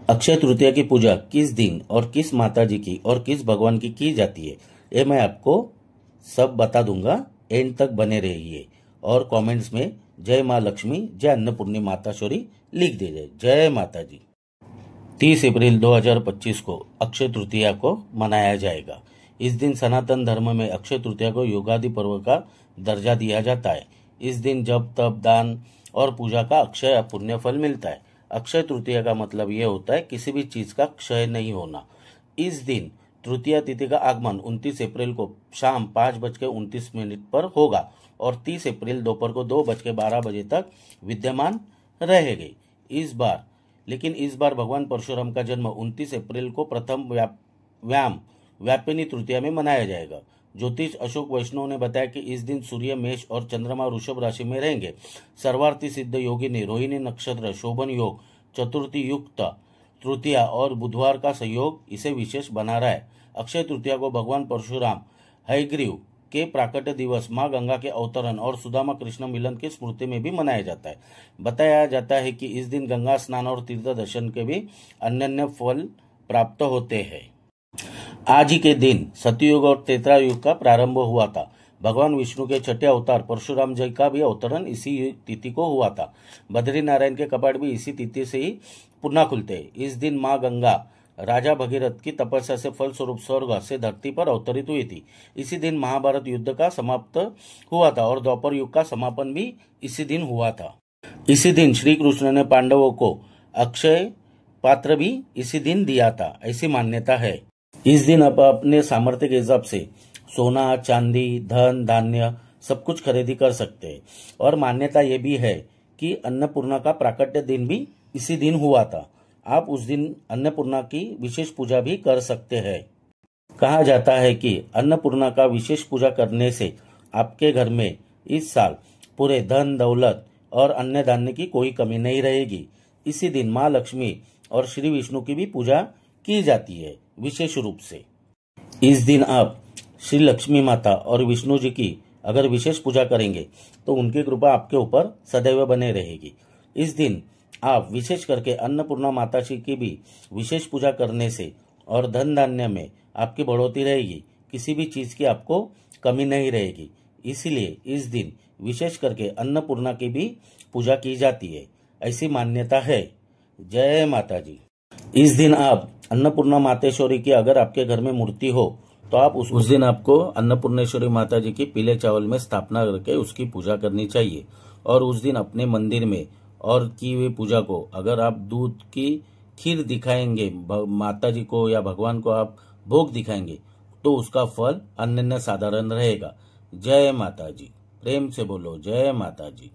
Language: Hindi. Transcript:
अक्षय तृतीया की पूजा किस दिन और किस माता जी की और किस भगवान की जाती है, ये मैं आपको सब बता दूंगा। एंड तक बने रहिए और कमेंट्स में जय माँ लक्ष्मी, जय अन्नपूर्णी माताश्वरी लिख दीजिए। जय माता जी। 30 अप्रैल 2025 को अक्षय तृतीया को मनाया जाएगा। इस दिन सनातन धर्म में अक्षय तृतीया को योगादि पर्व का दर्जा दिया जाता है। इस दिन जप तप दान और पूजा का अक्षय पुण्य फल मिलता है। अक्षय तृतीया का मतलब यह होता है किसी भी चीज का क्षय नहीं होना। इस दिन तृतीया तिथि का आगमन 29 अप्रैल को शाम 5:29 पर होगा और 30 अप्रैल दोपहर को 2:12 बजे तक विद्यमान रहेगी। इस बार भगवान परशुराम का जन्म 29 अप्रैल को प्रथम व्यापिनी तृतीया में मनाया जाएगा। ज्योतिष अशोक वैष्णव ने बताया कि इस दिन सूर्य मेष और चंद्रमा वृषभ राशि में रहेंगे। सर्वार्थी सिद्ध योगिनी रोहिणी नक्षत्र शोभन योग चतुर्थी युक्त तृतीया और बुधवार का संयोग इसे विशेष बना रहा है। अक्षय तृतीया को भगवान परशुराम हयग्रीव के प्राकट्य दिवस, माँ गंगा के अवतरण और सुदामा कृष्ण मिलन की स्मृति में भी मनाया जाता है। बताया जाता है कि इस दिन गंगा स्नान और तीर्थ दर्शन के भी अन्य फल प्राप्त होते हैं। आज ही के दिन सतयुग और त्रेता युग का प्रारंभ हुआ था। भगवान विष्णु के छठे अवतार परशुराम जी का भी अवतरण इसी तिथि को हुआ था। बद्री नारायण के कपाट भी इसी तिथि से ही पुनः खुलते हैं। इस दिन माँ गंगा राजा भगीरथ की तपस्या से फलस्वरूप स्वर्ग से धरती पर अवतरित हुई थी। इसी दिन महाभारत युद्ध का समाप्त हुआ था और द्वापर युग का समापन भी इसी दिन हुआ था। इसी दिन श्री कृष्ण ने पांडवों को अक्षय पात्र भी इसी दिन दिया था, ऐसी मान्यता है। इस दिन आप अपने सामर्थ्य के हिसाब से सोना चांदी धन धान्य सब कुछ खरीदी कर सकते हैं। और मान्यता ये भी है कि अन्नपूर्णा का प्राकट्य दिन भी इसी दिन हुआ था। आप उस दिन अन्नपूर्णा की विशेष पूजा भी कर सकते हैं। कहा जाता है कि अन्नपूर्णा का विशेष पूजा करने से आपके घर में इस साल पूरे धन दौलत और अन्य धान्य की कोई कमी नहीं रहेगी। इसी दिन माँ लक्ष्मी और श्री विष्णु की भी पूजा की जाती है विशेष रूप से। इस दिन आप श्री लक्ष्मी माता और विष्णु जी की अगर विशेष पूजा करेंगे तो उनकी कृपा आपके ऊपर सदैव बने रहेगी। इस दिन आप विशेष करके अन्नपूर्णा माता जी की भी विशेष पूजा करने से और धन धान्य में आपकी बढ़ोतरी रहेगी, किसी भी चीज की आपको कमी नहीं रहेगी। इसीलिए इस दिन विशेष करके अन्नपूर्णा की भी पूजा की जाती है, ऐसी मान्यता है। जय माता जी। इस दिन आप अन्नपूर्णा मातेश्वरी की अगर आपके घर में मूर्ति हो तो आप उस दिन आपको अन्नपूर्णेश्वरी माता जी की पीले चावल में स्थापना करके उसकी पूजा करनी चाहिए। और उस दिन अपने मंदिर में और की हुई पूजा को अगर आप दूध की खीर दिखाएंगे माता जी को या भगवान को आप भोग दिखाएंगे तो उसका फल अन्य साधारण रहेगा। जय माता जी। प्रेम से बोलो जय माता जी।